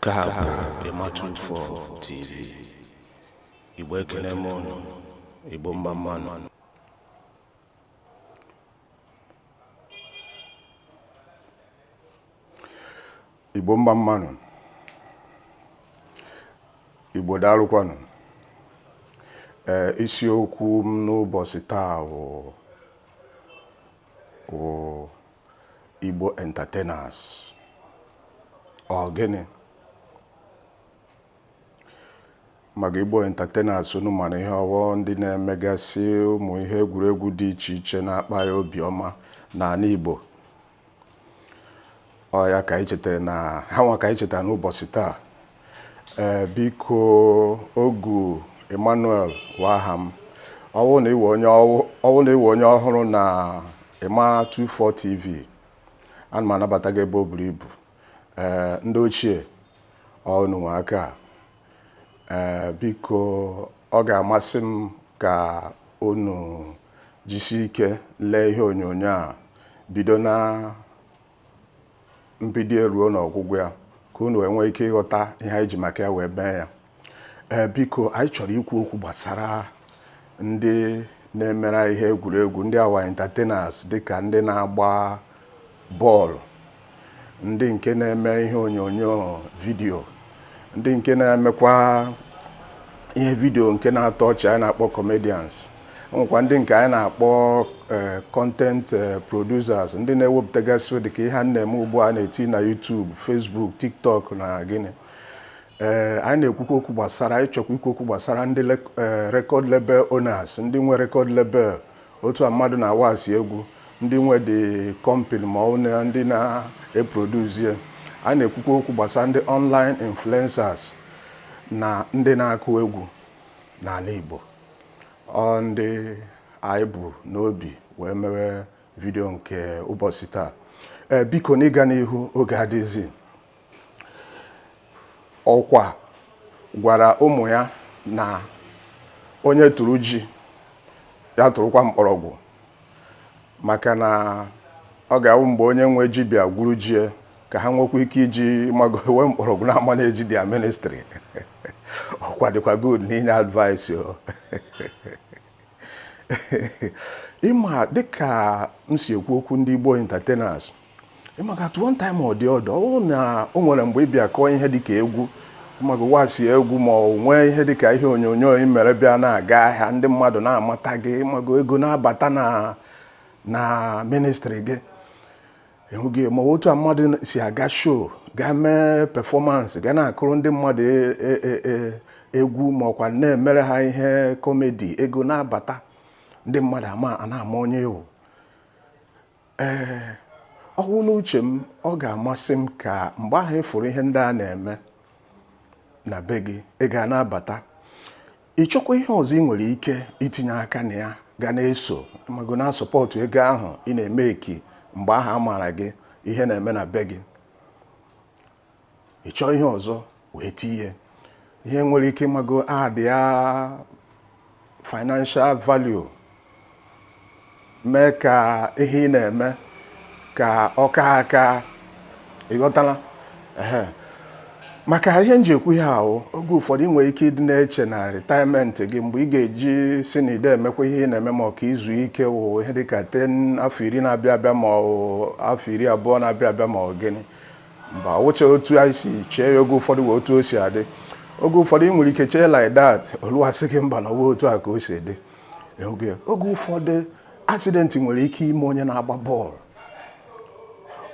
Nke a bụ Ịmatụ TV. Igbo ekele m unu, Igbo mma mmanụ. Igbo mma mmanụ. Igbo daalụkwanụ. Isiokwu m n'ụbọchị taa bụ Igbo entertainers. Ọ gịnị? Maka Igbo entertainers unu mara ihe ọwọ ndị na-emegasị ụmụ ihe egwuregwu dị iche iche na-akpa ya obiọma n'ala Igbo. Ọ ya ka anyị chetara na ha nwa ka anyị chetara n'ụbọchị taa. Biko Ogu Emmanuel Waham, ọwụ na iwe onye ọhụrụ na Ịmatụ TV. Ana m anabata gị ebe o buru ibu. Ndị ochie unu nwe aka. Biko ọ ga-amasị m ka unu jisi ike lee ihe onyonyo a bido na mbido ruo n'ọgwụgwụ ya ka unu enwee ike ịghọta ihe anyị ji maka ya wee mee ya. Biko anyị chọrọ ikwu okwu gbasara ndị na-emere ihe egwuregwu, ndị awa entertainers, dịka ndị na-agba bọọlụ, ndị nke na-eme ihe onyonyo vidio, ndị nke na-emekwa ihe vidio nke na-atọ ọchị anyị na-akpọ comedians, nwekwa ndị nke anyị na-akpọ content producers, ndị na-ewepụtagasị dịka ihe a na-eme ugbu a na-eti na YouTube, Facebook, TikTok na gịnị. Anyị na-ekwukwa okwu gbasara, anyị chọkwa ikwu okwu gbasara ndị record label owners, ndị nwe record label, otu a mmadụ na-awasi egwu, ndị nwe the company ma ọ na ndị na-eproduce. Anyị na-ekwukwa okwu gbasara ndị online influencers na ndị na-akụ egwu n'ala Igbo. Ọ ndị anyị bụ n'obi wee mewe vidio nke ụbọchị taa. Biko n'ịga n'ihu, oge adịghịzi. Ọkwa gwara ụmụ ya na onye tụrụ ji ya tụrụkwa mkpọrọgwụ, maka na ọ ga-awụ mgbe onye nwe ji bịa gwuru ji ka ha nwekwa ike iji magowe mkpọrọgwụ na-ama na-eji dia ministry. Ọkwa dịkwa good n'inye advice yo. Ịma dịka m si ekwu okwu ndị Igbo entertainers, ịmaka at one time or the other, ọ na o nwere mgbe ịbịa kọọ ihe dịka egwu, ịmaga wasi egwu ma ọ nwee ihe dịka ihe onyonyo imere bịa na-aga ahịa, ndị mmadụ na-amata gị, ịmaga ego na-abata na ministry gị. Ịhụghị ma otu a mmadụ si aga show, ga mee performance, ga na-akụrụ ndị mmadụ egwu ma ọkwa na-emere ha ihe comedy, ego na-abata, ndị mmadụ na-ama onye ewu. Ọ bụ n'uche m, ọ ga-amasị m ka mgbe ahụ ịfụrụ ihe ndị a na-eme na be gị, ego na-abata, ịchọkwa ihe ọzọ ị nwere ike itinye aka na ya, ga na-eso mago na sọpọtụ ego ahụ ị na-eme eki mgbe ahụ a maara gị ihe na-eme na be gị. Ịchọ ihe ọzọ wee tinye ihe nwere ike mago adị ya financial value, mee ka ihe ị na-eme ka ọka aka, ịghọtala. Maka ihe nji ekwu ya ahụ, oge ụfọdụ ị nwere ike ịdị na-eche na retirement gị mgbe ị ga-eji si na ide emekwa ihe ị na-eme, ma ọ ka izu ike wụ ihe dịka 10 afọ 10 na-abịa abịa, ma ọ afọ 20 na-abịa abịa, ma ọ gịnị. Mba, wuche otu anyị si chee ya oge ụfọdụ wee otu o si adị. Oge ụfọdụ ị nwere ike chee like that, oluwasị gị mba na ọwa otu a ka o si dị. Oge ụfọdụ accident nwere ike ime onye na-agba bọọlụ,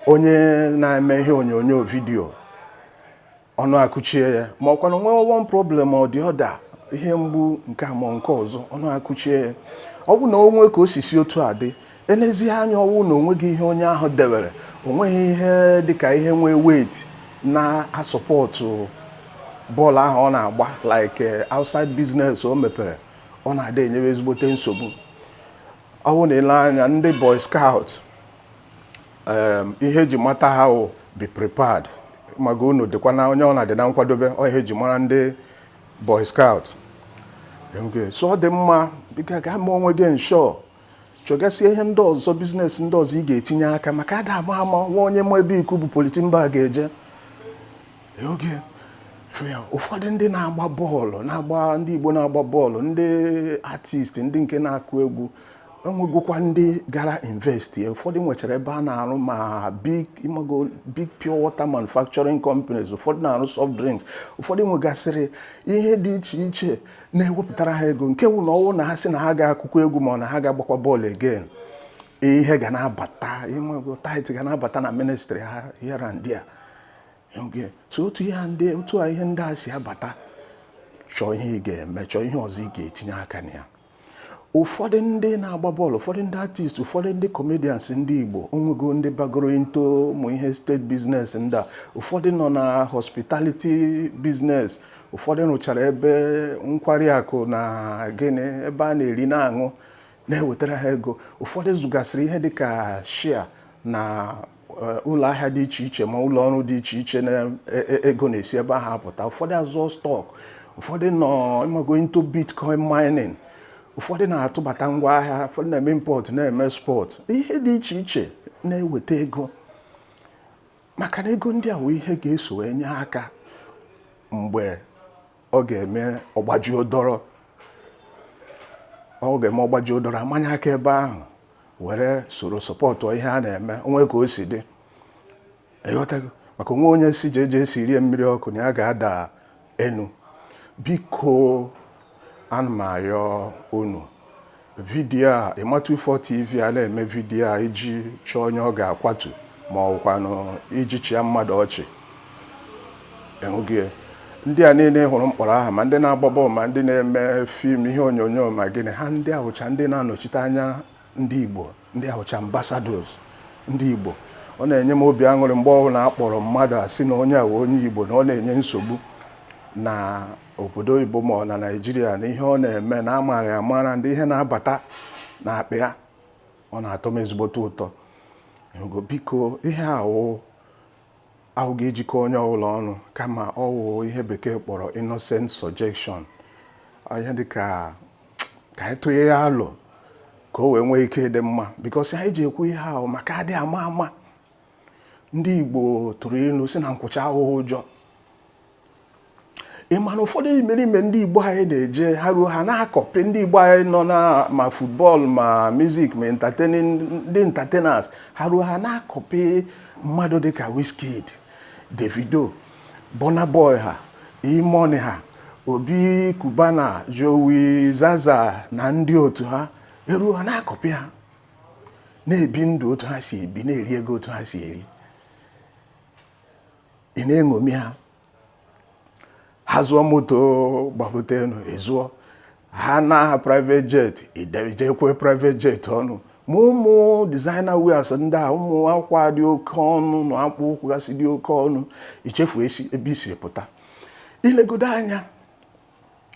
onye na-eme ihe onyonyo vidio, ọnụ akụchie ya, ma ọkwa na nwee one problem or the other, ihe mgbu nke a ma nke ọzọ, ọnụ akụchie ya. Ọ bụ na onwe ka o si otu a dị, enezi anya ọwụ na onwe gị ihe onye ahụ dewere, onweghị ihe dịka ihe nwee weight na-asọpọtụ bọọlụ ahụ ọ na-agba, like outside business o mepere, ọ na-adị enyewe ezigbote nsogbu. Ọ bụ na ile anya ndị boy scout, ihe eji mata ha bụ be prepared. Mago unu dịkwa na onye ọ na-adị na nkwadobe, ọ ihe eji mara ndị boy scout. So ọ dị mma bịga ga ma onwe gị nsọ, chọgasịa ihe ndị ọzọ, biznes ndị ọzọ ị ga-etinye aka, maka ada ama nwa onye ma ebe iku bụ politin ba ga-eje. ụfọdụ ndị na-agba bọọlụ ndị Igbo na-agba bọọlụ, ndị artist, ndị nke na-akụ egwu, enwegokwa ndị gara invest. Ụfọdụ nwechara ebe a na-arụ ma big pure water manufacturing companies, ụfọdụ na-arụ soft drinks, ụfọdụ nwegasịrị ihe dị iche iche na-ewepụtara ha ego, nke wụ na ọwụ na ha sị na ha ga-akụkọ egwu ma na ha ga-agbakwa bọọlụ again, ihe ga na-abata, tit ga na-abata na ministry ha here and there. So otu ihe ndị a si abata, chọọ ihe ị ga-eme, chọọ ihe ọzọ ị ga-etinye aka na ya. Ụfọdụ ndị na-agba bọọlụ, ụfọdụ ndị artist, ụfọdụ ndị comedians ndị Igbo onwego ndị bagoro into ụmụ ihe state business ndị a. Ụfọdụ nọ na hospitality business, ụfọdụ rụchara ebe nkwari akụ na Gini, ebe a na-eri na-aṅụ na-ewetara ha ego. Ụfọdụ zụgasịrị ihe dịka share na ụlọ ahịa dị iche iche ma ụlọ ọrụ dị iche iche na ego na-esi ebe ahụ apụta. Ụfọdụ azụọ stock, ụfọdụ nọ ịmago into bitcoin mining, ụfọdụ na-atụbata ngwa ahịa, ụfọdụ na-eme import na-eme sport, ihe dị iche iche na-eweta ego. Maka na ego ndị a wee ihe ga-eso wee nye aka mgbe ọ ga-eme ọgbajuo dọrọ, amanye aka ebe ahụ were soro sọpọtụ ihe a na-eme, onwe ka o si dị. Eghọtago? Maka onwe onye si jeje si rie mmiri ọkụ na ya ga-ada enu. Biko ana m arịọ unu, vidiyo a Ịmatụ TV a na-eme vidiyo a iji chọọ onye ọ ga-akwatu ma ọkwanụ iji chịa mmadụ ọchị. Ehụghị ndị a niile hụrụ mkpọrọ aha, ma ndị na-agba bọọlụ ma ndị na-eme fim, ihe onyonyo ma gịnị, ha ndị ahụcha ndị na-anọchite anya ndị Igbo, ndị ahụcha ambassadors ndị Igbo. Ọ na-enye m obi aṅụrị mgbe ọbụla akpọrọ mmadụ asị na onye a wụ onye Igbo, na ọ na-enye nsogbu na obodo Igbo ma ọ na Naịjirịa, na ihe ọ na-eme na amara ya amara, ndị ihe na-abata na akpa ya, ọ na-atọ m ezigbote ụtọ. Biko ihe ahụ ga-ejikọ onye ọbụla ọnụ, kama ọ wụ ihe bekee kpọrọ innocent suggestion, ihe dịka ka anyị tụnye ya alụ ka o wee nwee ike ịdị mma. Because anyị ji ekwu ihe ahụ maka adị ama ama. Ndị Igbo tụrụ ilu si na nkwụcha ahụhụ ụjọ. Ịma na ụfọdụ imerime ndị Igbo anyị na-eje ha ruo ha na-akọpị ndị Igbo anyị nọ na ma football ma music ma ndị entertainers, ha ruo ha na-akọpị mmadụ dịka Wizkid, Davido, Burna Boy ha, E-Money ha, Obi Kubana, Joey Zaza na ndị otu ha. Eruo ha na-akọpị ha, na-ebi ndụ otu ha si ebi, na-eri ego otu ha si eri. Ị na-eṅomi ha. Ha zụọ moto gbagote enu ezụọ, ha na private jet, idejekwe private jet ọnụ. Ma ụmụ designer wears ndị a, ụmụ akwa dị oke ọnụ na akpụ ụkwụ gasị dị oke ọnụ, ichefu ebe isi pụta. Ilegodo anya,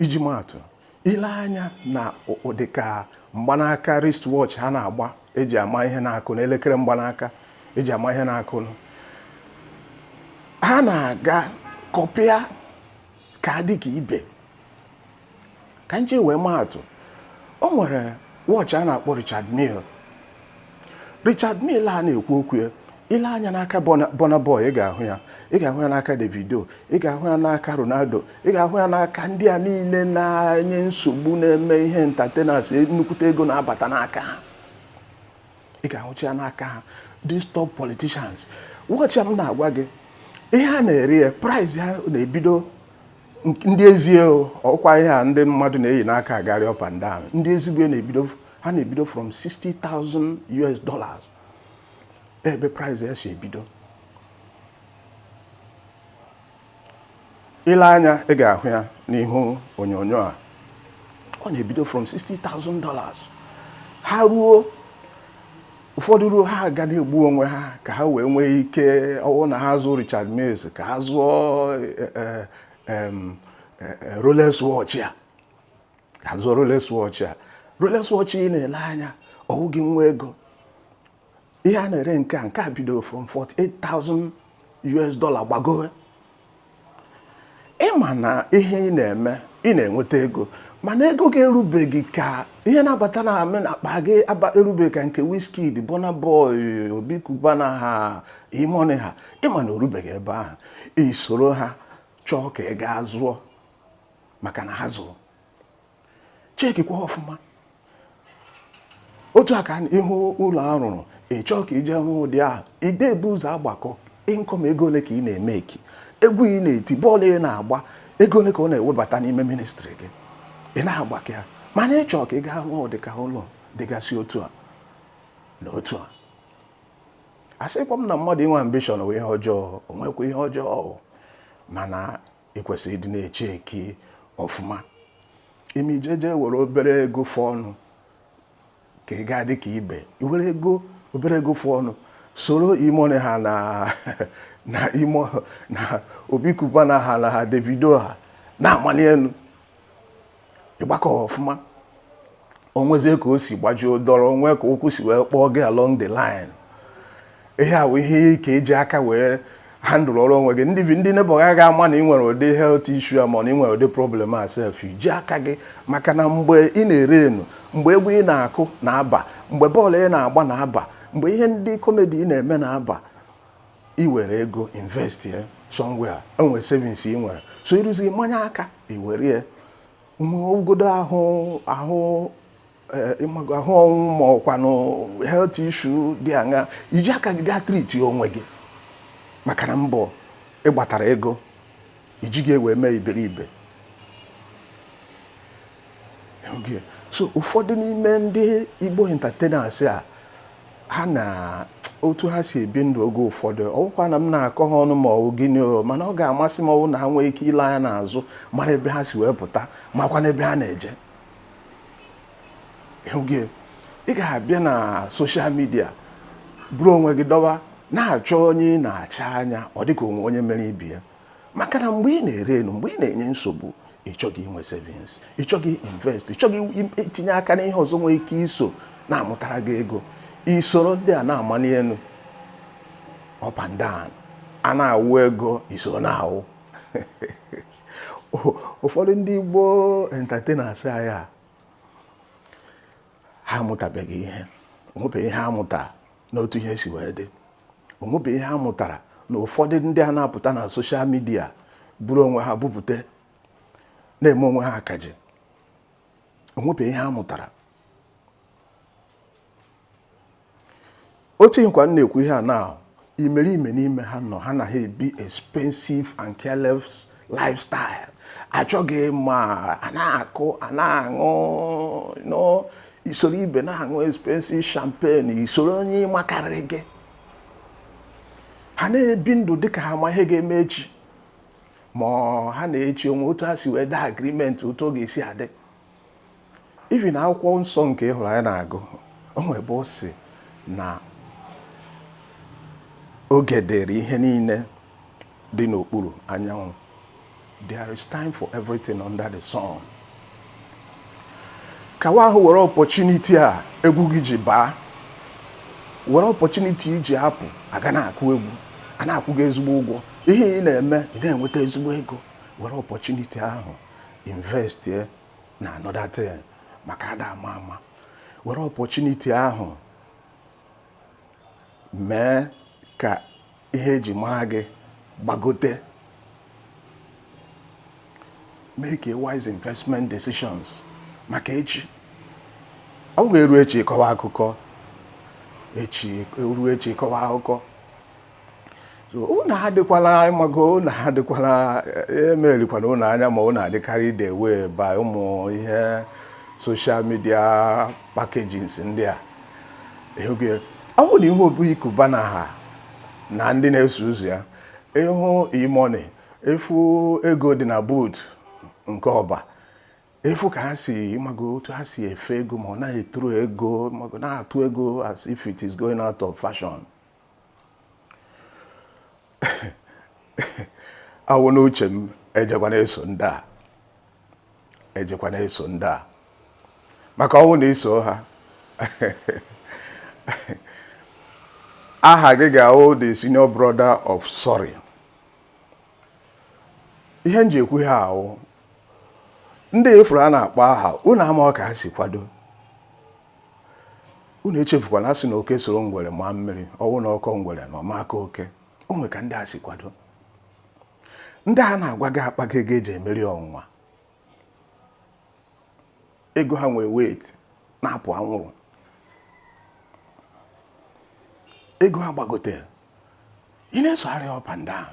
iji maatụ, ile anya na ụdịka mgbanaka wristwatch ha na-agba eji ama ihe na-akụ, na elekere mgbanaka eji ama ihe na-akụ, ha na-aga kọpịa ka dị ka ibe. Ka nje wee maatụ, o nwere watch a na-akpọ Richard Mille a na-ekwu okwu ya. Ile anya n'aka Burna Boy, ị ga-ahụ ya. Ị ga-ahụ ya n'aka Davido, ị ga-ahụ ya n'aka Ronaldo, ị ga-ahụ ya n'aka ndị a niile na-enye nsogbu, na-eme ihe entertainers, nnukwute ego na-abata n'aka ha. Ị ga-ahụcha ya n'aka ha. These top politicians. Watch m na-agwa gị, ihe a na-ere ya, price ya na-ebido ndị ezie ọkwa ihe a ndị mmadụ na-eyi n'aka agari up and down. Ndị ezigbo na-ebido from $60,000 ebe price ya si ebido. Ile anya ị ga-ahụ ya n'ihu onyonyo a, ọ na-ebido from $60,000. Ha ruo ụfọdụ ruo ha aga na-egbu onwe ha ka ha wee nwee ike, ọwụ na ha zụọ Richard Mille, ka ha zụọ Rolex watch ya, ka ha zụọ Rolex watch ya. Rolex watch ị na-ele anya ọwụ gị nwa ego. Ihe a na-ere nke a bido from $48,000 gbagowe. Ịma na ihe ị na-eme, ị na-enweta ego, mana ego gị erubeghị ka ihe na-abata na akpa gị erubeghị ka nke Wizkid, Burna Boy, Obi Kubana ha, E-Money ha. Ịma na orubeghị ebe ahụ. Isoro ha chọọ ka ị gaa zụọ maka na ha zụrụ chekikwa ọfụma. Otu aka ihu ụlọ arụrụ ị chọọ ka ije hụ ụdị ahụ ide ebu ụzọ agbakọ ịnkọm ego ole ka ị na-eme eki, egwu ị na-eti, bọọlụ ị na-agba, ego ole ka ọ na-ewebata n'ime ministri gị, ị na-agbake ya. Mana ị chọọ ka ị gaa hụ ụdị ka ụlọ dịgasị otu a na otu a. Asịkwa m na mmadụ inwe ambishọn bụ ihe ọjọọ, o nwekwa ihe ọjọọ, mana ị kwesịrị ịdị na-eche eki ọfụma. Ime ijeje were obere ego fọ ọnụ ka ị gaa dị ka ibe, iwere ego obere ego fọ ọnụ soro imone ha na imo na Obi Cubana ha na ha Davido ha na-amali elu, ịgbakọ ọfụma. Onwezie ka o si gbajuo dọrọ, onwe ka okwu si wee kpọọ gị along the line. Ihe a bụ ihe ka eji aka wee handụl ọrụ onwe gị. Ndị nebo ga ama na ị nwere ụdị health issue ma na ị nwere ụdị problem asef, iji aka gị, maka na mgbe ị na-ere enu, mgbe egwu ị na-akụ na-aba, mgbe bọọlụ ị na-agba na-aba, mgbe ihe ndị komedi ị na-eme na-aba, ị were ego invest ya somewhere, enwere savings ị nwere, so ịrụzi mmanya aka iwere ya. Ogodo ahụ ọnwụ ma ọkwanụ health issue dị aṅa, iji aka gị gaa treat onwe gị maka na mbọ ịgbatara ego iji gị ewe mee iberibe. So ụfọdụ n'ime ndị Igbo entertainers a, ha na otu ha si ebi ndụ oge ụfọdụ, ọwụkwa na m na-akọ ha ọnụ ma ọ bụ gịnị, mana ọ ga-amasị m ọwụ na ha nwee ike ile anya n'azụ mara ebe ha si wee pụta, makwa n'ebe ha na-eje. Ị ga-abịa na soshal midia bụrụ onwe gị dọba na-achọ onye ị na-acha anya, ọ dịka onwe onye mere ibi ya. Maka na mgbe ị na-ere enu, mgbe ị na-enye nsogbu, ị chọghị inwe savings, ị chọghị invest, ị chọghị itinye aka n'ihe ọzọ nwee ike iso na-amụtara gị ego. Isoro ndị a na-amali elu up and down, a na-awụ ego, iso na-awụ. Ụfọdụ ndị Igbo entertainers anyị ha amụtabeghị ihe, onwebeghị ihe ha mụtara n'otu ihe si wee dị, onwebeghị ihe ha mụtara na ụfọdụ ndị a na-apụta na soshal midia bụrụ onwe ha bupụta na-eme onwe ha akaje, onwebeghị ihe ha mụtara. Otu nkwa na-ekwu ihe a na imerime n'ime ha nọ, ha na ha ebi expensive and careless lifestyle. Achọghị ma a na-akụ, a na-aṅụ, isoro ibe na-aṅụ expensive champagne, isoro onye makarịrị gị. Ha na-ebi ndụ dịka ha ma ihe ga-eme echi, ma ha na-echi onwe otu ha si wee daa agreement otu ọ ga-esi adị. Even akwụkwọ nsọ nke ịhụrụ anyị na-agụ, o nwere ebe ọ sị na oge dịrị ihe niile dị n'okpuru anyanwụ. There is time for everything under the sun. Kawa ahụ were opportunity a egwu gị ji baa, were opportunity iji hapụ aga na-akụ egwu, a na-akwụ gị ezigbo ụgwọ, ihe ị na-eme ị na-enweta ezigbo ego. Were opportunity ahụ invest na another thing maka ada ama ama. Were opportunity ahụ mee ka ihe eji mara gị gbagote. Make a wise investment decisions maka echi. Ọ ga-eru echi kọwa akụkọ, eru echi kọwa akụkọ. So unu adịkwala ịmago, unu adịkwala emerikwana unu anya, ma unu adịkarị ide wee by ụmụ ihe social media packages ndị a. Ọ bụ na ihe Obi Cubana ha na ndị na-eso ụzọ ya, ịhụ e-money, efu ego dị na boot nke ọba, efu ka ha si ịmago otu ha si efe ego, ma ọ na-eturu ego, na-atụ ego as if it is going out of fashion. Awụ n'uche m, ejekwana eso ndị a, maka ọwụ na iso ha aha gị ga-awụ the senior brother of sorry. Ihe nji ekwu ha awụ ndị efuru a na-akpọ aha, unu ama ka ha si kwado. Unu echefukwana asị na oke soro ngwere ma mmiri, ọwụ na ọkọ ngwere na ọmaka oke, onwe ka ndị a si kwado. ndị a na-agwa gị akpaga ego eji emeri ọnwụnwa ego ha nwee wet na-apụ anwụrụ ego ha gbagotere ị na-esogharị up and down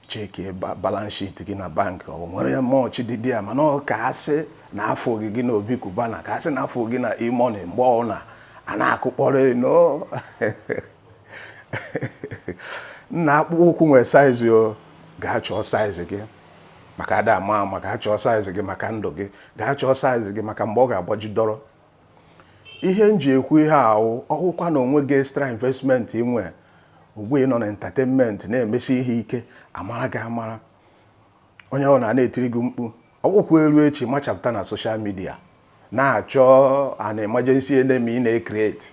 cheke balance sheet gị na bank ọ nwere mọchị dị ya mana ọ ka asị na afọ gị na Obi Cubana ka asị na afọ gị na e-money mgbe ọ na a na-akụkpọrọ no nna akpụkpọ ụkwụ nwere size o gaa chọọ size gị maka ada ama maka chọọ size gị maka ndụ gị gaa chọọ size gị maka mgbe ọ ga-agbaji dọrọ ihe nji ekwu ihe ahụ ọhụkwa na onwe gị extra investment inwe ugbu ị nọ na entertainment na-emesi ihe ike amara gị amara onye ọ na-etiri gị mkpu ọgwụkwụ elu echi machapụta na social media na-achọ an emergency enemy ị na-ecreate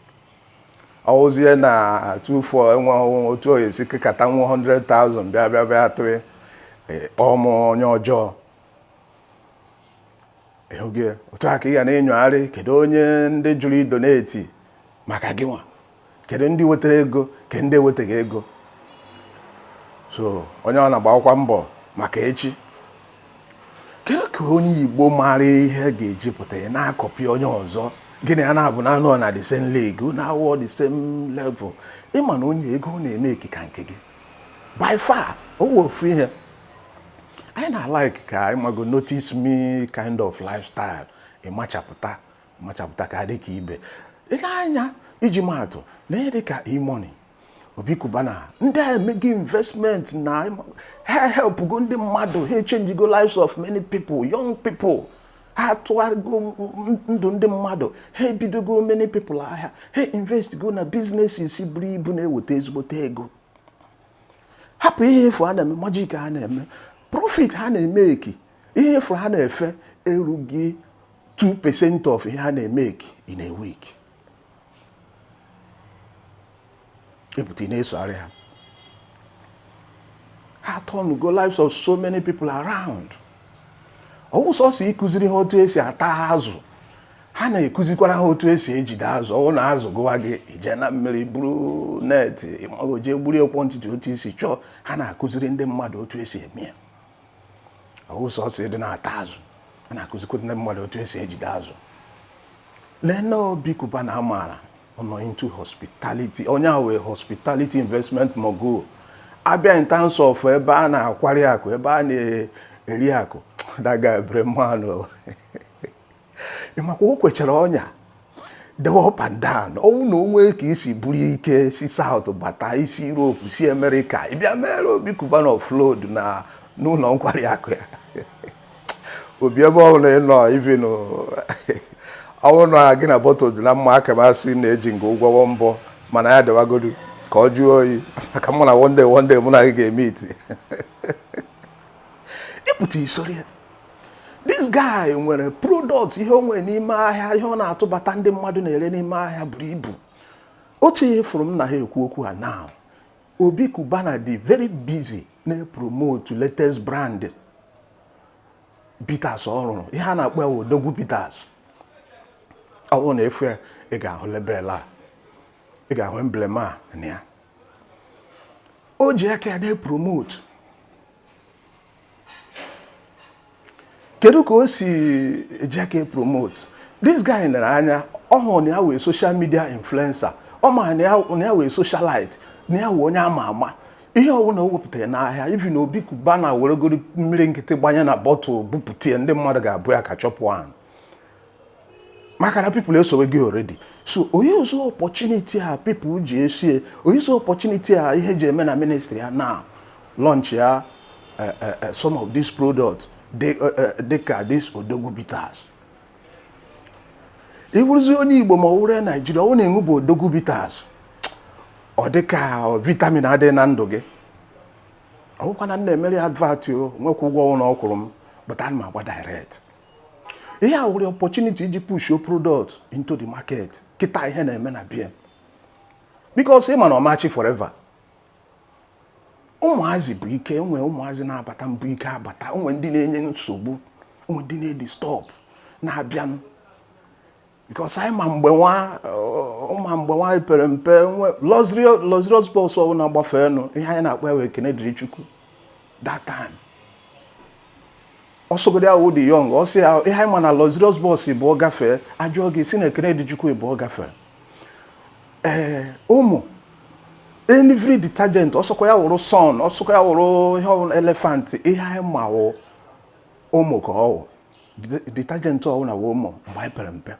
ọwụzie na 24 enwe otu oyi si kekata 100,000 bịa atụghị ọmụ onye ọjọọ oge otu aka ị ga na-enyogharị kedu onye ndị jụrụ idoneti maka gị nwa kedu ndị wetara ego kedu ndị ewetaghị ego so onye ọ na-agbakwa mbọ maka echi kedu ka onye Igbo mara ihe ga-eji pụta ya na-akọpi onye ọzọ gịnị a na-abụ na anọ na the same league na-awọ the same level ịma na onye ego na-eme ekika nke gị by far o ofu ihe anyị na-like ka ịmago notice me kind of lifestyle ịmachapụta ka dị ka ibe ile anya iji maatụ na ihe dị ka e-money Obi Cubana ndị a emeghị investment na ha helpgo ndị mmadụ ha change-go lives of many people young people ha tụgharịgo ndụ ndị mmadụ ha ebidogo many people ahịa ha investgo na businesses buru ibu na-eweta ezigbote ego hapụ ihe efu ha na-eme magic ha na-eme profit ha na-emeki ihe efu ha na-efe erughị 2% of ihe ha na-emeki in a week epụta na-esogharị ha turn go lives of so many people around ọwụ sọsọ ịkụziri ha otu esi ata azụ ha na-ekuzikwara ha otu esi ejide azụ ọwụ na azụ gụwa gị ije na mmiri buru net jee gburu ekwentị otu isi chọọ ha na-akụziri ndị mmadụ otu esi eme ya ọwụ sọsọ ịdị na-ata azụ ha na-akụzikwa ndị mmadụ otu esi ejide azụ Lena Obi Cubana amaara nọ into hospitality onye ahụ wee hospitality investment mogul abịa in terms of ebe a na-akwari akụ ebe a na-eri akụ daga ebre mmanụ ịmakwa o kwechara ọnya dewe up and down ọwụ na onwe ka isi buru ike si South bata isi Europe si America ịbịa mere Obi Cubana offload na n'ụlọ nkwari akụ ya obi ebe ọ bụla ịnọ even ọwụ na gị na bọtụ dị na mma aka masị na-eji nga ụgwọ mbọ mana ya dewagodu ka ọ jụọ oyi maka mụ na one day mụ na gị ga-eme iti ịpụta isori this guy nwere products ihe o nwere n'ime ahịa ihe ọ na-atụbata ndị mmadụ na-ere n'ime ahịa buru ibu otu ihe fụrụ m na ha ekwu okwu a now Obi Cubana dị very busy na-promote latest brand bitters ọ rụrụ ihe a na-akpọ ya odogwu bitters ọ bụrụ na efu ya ị ga-ahụ label a ị ga-ahụ emblem a na ya o ji aka ya na-promote kedu ka o si eji aka promote this guy nere anya ọ hụrụ na ya wee social media influencer ọ ma na ya wee socialite na ya wee onye ama ama ihe ọbụla o wepụtara n'ahịa ivi na Obi Cubana weregoro mmiri nkịtị gbanye na bọtụl bupụta ndị mmadụ ga-abụ ya ka chọpụ ahụ maka na people esowe gị already so onye ụzọ opportunity a people ji esie onye ụzọ opportunity a ihe ji eme na ministry ya na launch ya some of these products dịka this odogwu bitters iwuruzi onye Igbo ma ọ wụrụ Nigeria ọ na-enwu bụ odogwu bitters ọ dịka vitamin adị na ndụ gị ọ bụkwa na na-emere advert nwekwa ụgwọ ụlọ ọkwụrụ m but ana m agba direct ihe a were opportunity iji push your product into the market kịta ihe na-eme na bie because ịma na ọmachi forever ụmụazị bụ ike enwe ụmụazị na-abata mbụ ike abata onwe ndị na-enye nsogbu onwe ndị na-edistọp na-abịanụ because anyị ma mgbe nwa pere mpe luxurious bus ọwụ na-agbafe enu ihe anyị na-akpọ ewe ekene dịrị Chukwu that time ọsọgodi awụ dị young ọ sị ya ihe anyị ma na luxurious bus bụ ọ gafee ajụọ gị si na Ekene Dijikwa bụ ọ gafee ụmụ every detergent ọsọkwa ya wụrụ sun ọsọkwa ya wụrụ ihe ọwụ elephant ihe anyị ma wụ ụmụ ka ọ wụ detergent ọwụ na wụ ụmụ mgbe anyị pere mpe.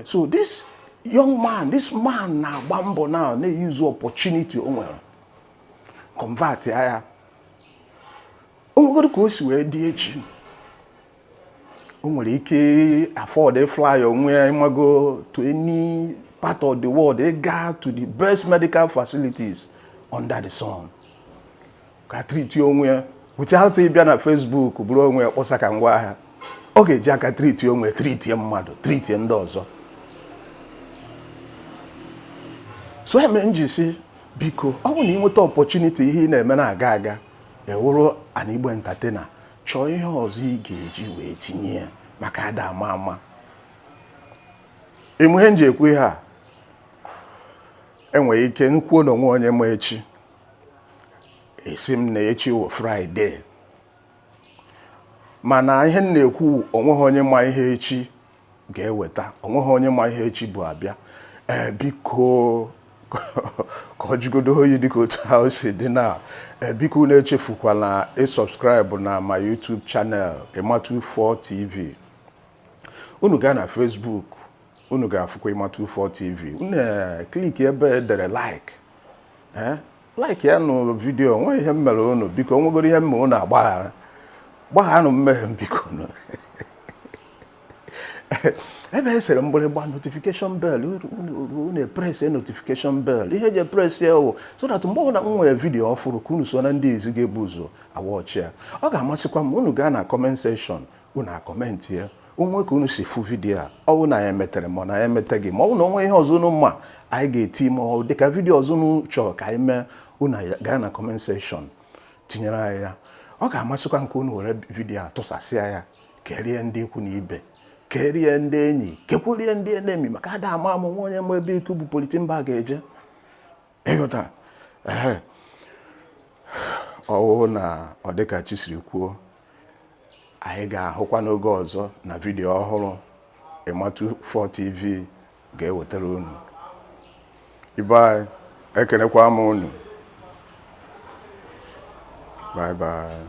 So this young man, this man na-agba mbọ now na-use opportunity o nwere convert ya onwegoro ka o si wee dị echi o nwere ike afford a fly onwe imago to any part of the world ga to the best medical facilities under the sun ka treat onwe without ịbịa na Facebook bụrụ onwe kpọsa ka ngwa ahịa ọ ga-eji aka treat onwe treat mmadụ treat ndị ọzọ. So eme nji si biko ọ bụ na ị nweta opportunity ihe ị na-eme na-aga aga ewuru an Igbo entertainer chọọ ihe ọzọ ị ga-eji wee tinye ya maka ada ama ama. Emuhe nji ekwe ha enwere ike nkwuo na onwe onye ma echi esi m na echi wụ Friday mana ihe na-ekwu onweghị onye ma ihe echi ga-eweta onweghị onye ma ihe echi bụ abịa biko ka ọ jụgodo oyi dịka otu ahụ si dị na biko na-echefukwala subscribe na my YouTube channel Ima24 TV. Unu gaa na Facebook unu ga-afụkwa Ima24 TV unu kliki ebe edere like ya nụ vidio nwe ihe mmere unu biko nwegoro ihe mme unu gbagharanụ mmehie biko ebe esere mgbịrịgba notification bell unu press notification bell ihe je press ya so that mgbe ọbụla m nwere vidio ọfụrụ ka unu so na ndị ezi ga-ebu ụzọ awọchi ya ọ ga-amasịkwa m unu gaa na comment section unu comment ya onwe ka unu si fụ vidio a ọ bụ na ya emetere ma na ya emeteghị ma ọ bụ na onwe ihe ọzọ unu mma anyị ga-eti ma ọ dịka vidio ọzọ unu chọrọ ka anyị mee unu gaa na comment section tinyere anyị ya ọ ga-amasịkwa nke unu were vidio a tụsasịa ya kerie ndị ikwu na ibe kerie ndị enyi kekwerie ndị enemi maka ada ama amụ nwa onye ma ebe ike bụ politimba ga-eje ịghọta ọwụ na ọ dịka chi siri kwuo anyị ga-ahụkwa n'oge ọzọ na vidio ọhụrụ Ima24 TV ga-ewetara unu ibe anyị ekenekwa m unu bye bye.